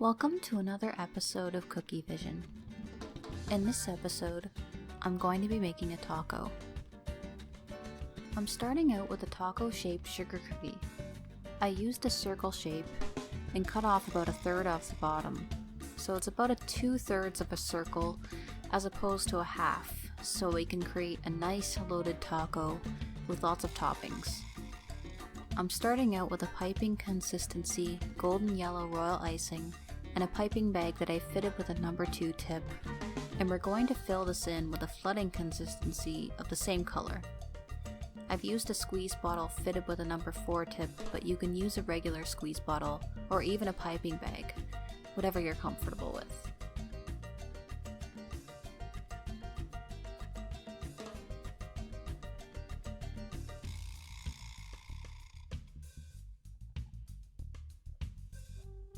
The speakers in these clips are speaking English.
Welcome to another episode of Kookievision. In this episode, I'm going to be making a taco. I'm starting out with a taco-shaped sugar cookie. I used a circle shape and cut off about a third off the bottom, so it's about a 2/3 of a circle as opposed to a half, so we can create a nice loaded taco with lots of toppings. I'm starting out with a piping consistency golden yellow royal icing and a piping bag that I fitted with a number 2 tip, and we're going to fill this in with a flooding consistency of the same color. I've used a squeeze bottle fitted with a number 4 tip, but you can use a regular squeeze bottle or even a piping bag, whatever you're comfortable with.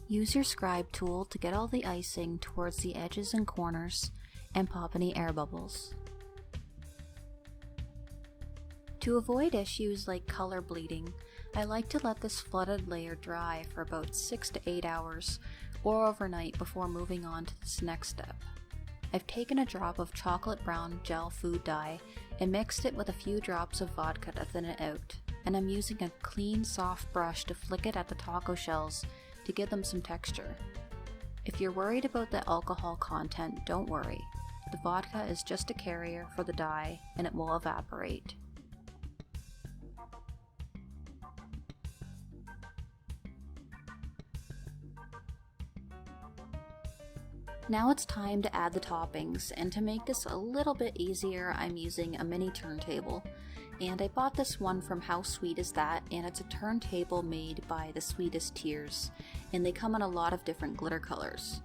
Use your scribe tool to get all the icing towards the edges and corners and pop any air bubbles. To avoid issues like color bleeding, I like to let this flooded layer dry for about 6 to 8 hours or overnight before moving on to this next step. I've taken a drop of chocolate brown gel food dye and mixed it with a few drops of vodka to thin it out, and I'm using a clean soft brush to flick it at the taco shells to give them some texture. If you're worried about the alcohol content, don't worry. The vodka is just a carrier for the dye and it will evaporate. Now it's time to add the toppings, and to make this a little bit easier, I'm using a mini turntable. And I bought this one from How Sweet Is That, and it's a turntable made by the Sweetest Tears, and they come in a lot of different glitter colors.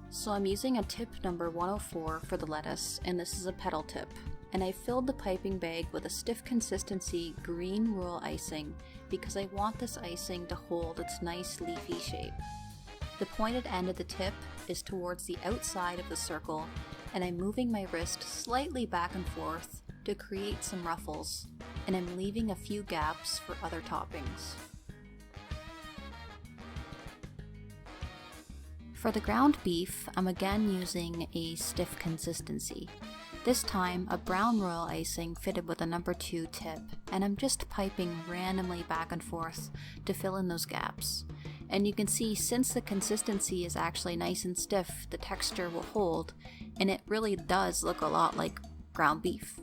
So I'm using a tip number 104 for the lettuce, and this is a petal tip. And I filled the piping bag with a stiff consistency green royal icing because I want this icing to hold its nice leafy shape. The pointed end of the tip is towards the outside of the circle, and I'm moving my wrist slightly back and forth to create some ruffles, and I'm leaving a few gaps for other toppings. For the ground beef, I'm again using a stiff consistency. This time, a brown royal icing fitted with a number 2 tip, and I'm just piping randomly back and forth to fill in those gaps. And you can see, since the consistency is actually nice and stiff, the texture will hold, and it really does look a lot like ground beef.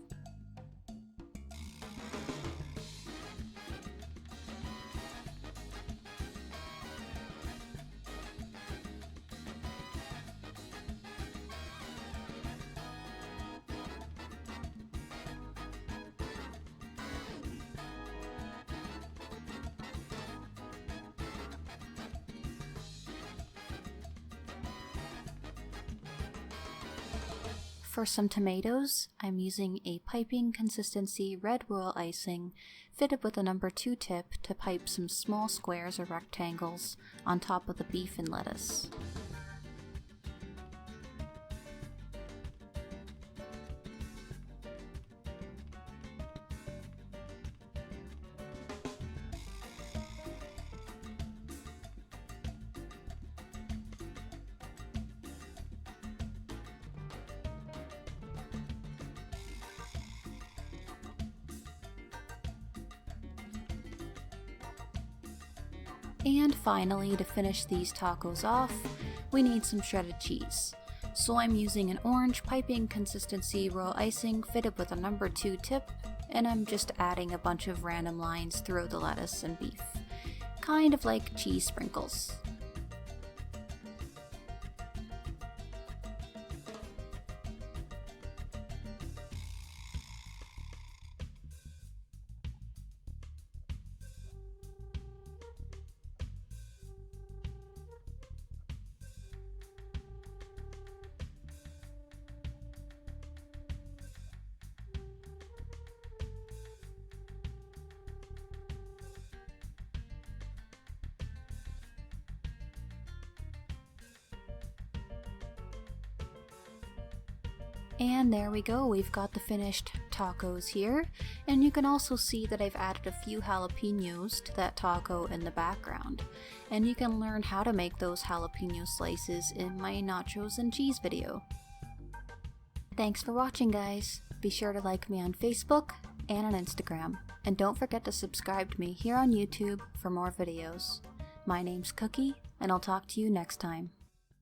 For some tomatoes, I'm using a piping consistency red royal icing fitted with a number 2 tip to pipe some small squares or rectangles on top of the beef and lettuce. And finally, to finish these tacos off, we need some shredded cheese. So I'm using an orange piping consistency royal icing fitted with a number 2 tip, and I'm just adding a bunch of random lines throughout the lettuce and beef, kind of like cheese sprinkles. And there we go, we've got the finished tacos here, and you can also see that I've added a few jalapenos to that taco in the background, and you can learn how to make those jalapeno slices in my nachos and cheese video. Thanks for watching, guys. Be sure to like me on Facebook and on Instagram, and don't forget to subscribe to me here on YouTube for more videos. My name's Cookie, and I'll talk to you next time.